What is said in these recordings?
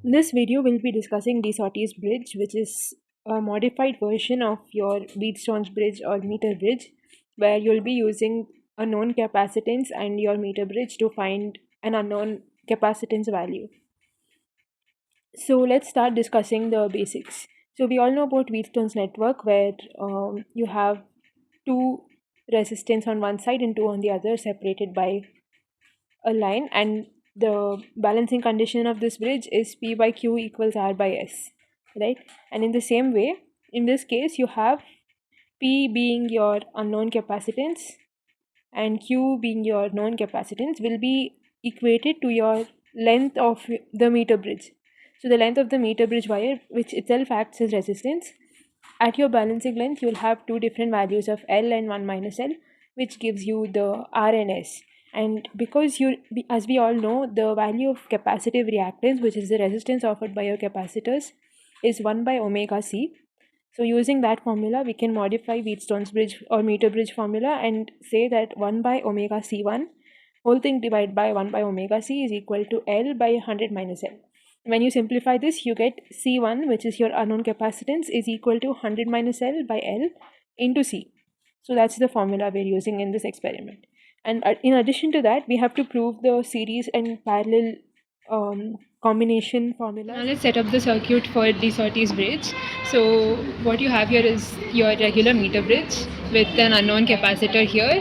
In this video, we'll be discussing the Sauty's bridge, which is a modified version of your Wheatstone's bridge or meter bridge, where you'll be using a known capacitance and your meter bridge to find an unknown capacitance value. So let's start discussing the basics. So we all know about Wheatstone's network, where you have two resistance on one side and two on the other, separated by a line, and the balancing condition of this bridge is P by Q equals R by S, right? And in the same way, in this case, you have P being your unknown capacitance and Q being your known capacitance will be equated to your length of the meter bridge. So the length of the meter bridge wire, which itself acts as resistance, at your balancing length, you'll have two different values of L and 1 minus L, which gives you the R and S. And because as we all know, the value of capacitive reactance, which is the resistance offered by your capacitors, is 1 by omega C. So using that formula, we can modify Wheatstone's bridge or meter bridge formula and say that 1 by omega C1 whole thing divided by 1 by omega C is equal to L by 100 minus L. When you simplify this, you get C1, which is your unknown capacitance, is equal to 100 minus L by L into C. So that's the formula we're using in this experiment. And in addition to that, we have to prove the series and parallel combination formula. Now let's set up the circuit for the Sauty's bridge. So what you have here is your regular meter bridge with an unknown capacitor here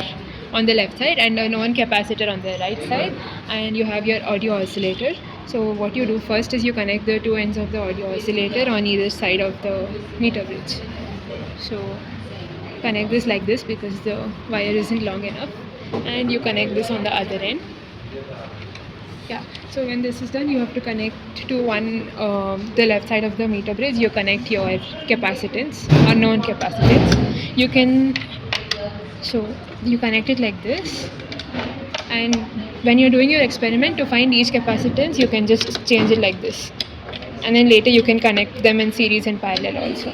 on the left side and a known capacitor on the right side, and you have your audio oscillator. So what you do first is you connect the two ends of the audio oscillator on either side of the meter bridge. So connect this like this because the wire isn't long enough, and you connect this on the other end. Yeah, so when this is done, you have to connect to the left side of the meter bridge. You connect your capacitance, unknown capacitance. You connect it like this, and when you're doing your experiment, to find each capacitance, you can just change it like this, and then later you can connect them in series and parallel also.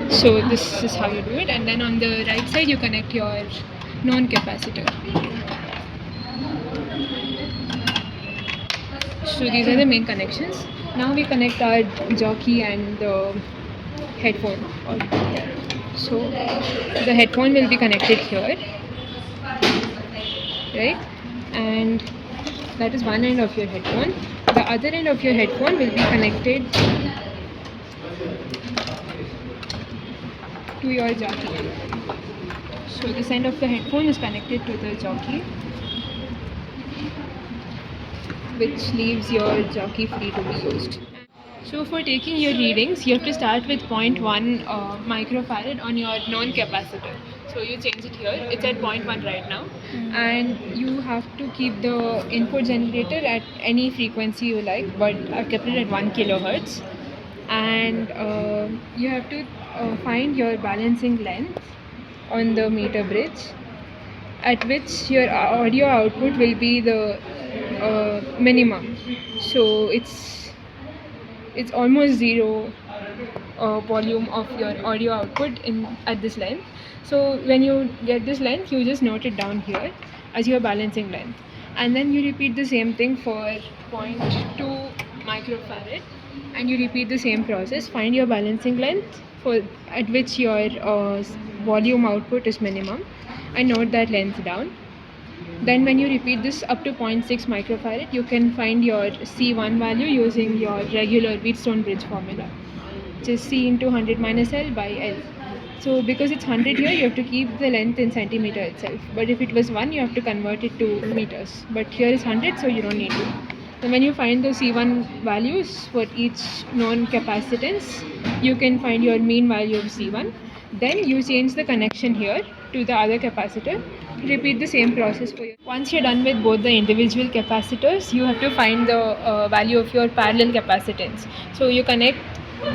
So this is how you do it, and then on the right side you connect your known capacitor. So these are the main connections. Now we connect our jockey and the headphone. So the headphone will be connected here, right? And that is one end of your headphone. The other end of your headphone will be connected to your jockey. So this end of the headphone is connected to the jockey, which leaves your jockey free to be used. So for taking your readings, you have to start with 0.1 microfarad on your known capacitor. So you change it here, it's at 0.1 right now, and you have to keep the input generator at any frequency you like, but I've kept it at 1 kilohertz. And you have to find your balancing length on the meter bridge, at which your audio output will be the minimum. So it's almost zero volume of your audio output at this length. So when you get this length, you just note it down here as your balancing length, and then you repeat the same thing for 0.2 microfarad, and you repeat the same process. Find your balancing length at which your volume output is minimum, and note that length down. Then when you repeat this up to 0.6 microfarad, you can find your C1 value using your regular Wheatstone bridge formula, which is C into 100 minus L by L. So because it's 100 here, you have to keep the length in centimeter itself. But if it was 1, you have to convert it to meters. But here is 100, so you don't need to. So when you find the C1 values for each known capacitance, you can find your mean value of C1. Then you change the connection here to the other capacitor. Repeat the same process for you. Once you're done with both the individual capacitors, you have to find the value of your parallel capacitance. So you connect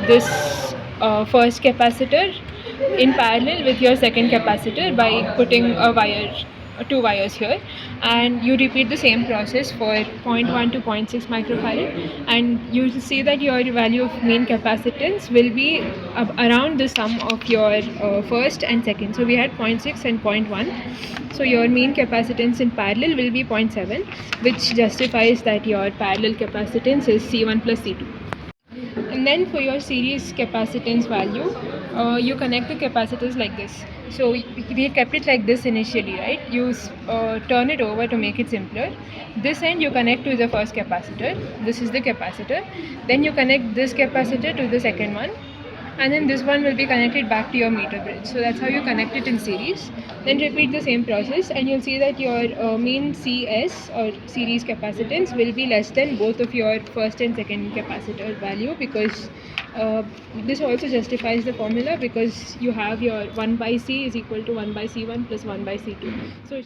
this first capacitor in parallel with your second capacitor by putting a wire two wires here, and you repeat the same process for 0.1 to 0.6 microfarad, and you will see that your value of main capacitance will be around the sum of your first and second. So we had 0.6 and 0.1. So your mean capacitance in parallel will be 0.7, which justifies that your parallel capacitance is C1 plus C2. And then for your series capacitance value, you connect the capacitors like this. So we kept it like this initially, right? You turn it over to make it simpler. This end you connect to the first capacitor. This is the capacitor. Then you connect this capacitor to the second one, and then this one will be connected back to your meter bridge. So that's how you connect it in series. Then repeat the same process, and you'll see that your mean CS or series capacitance will be less than both of your first and second capacitor value, because this also justifies the formula, because you have your 1 by C is equal to 1 by C1 plus 1 by C2. So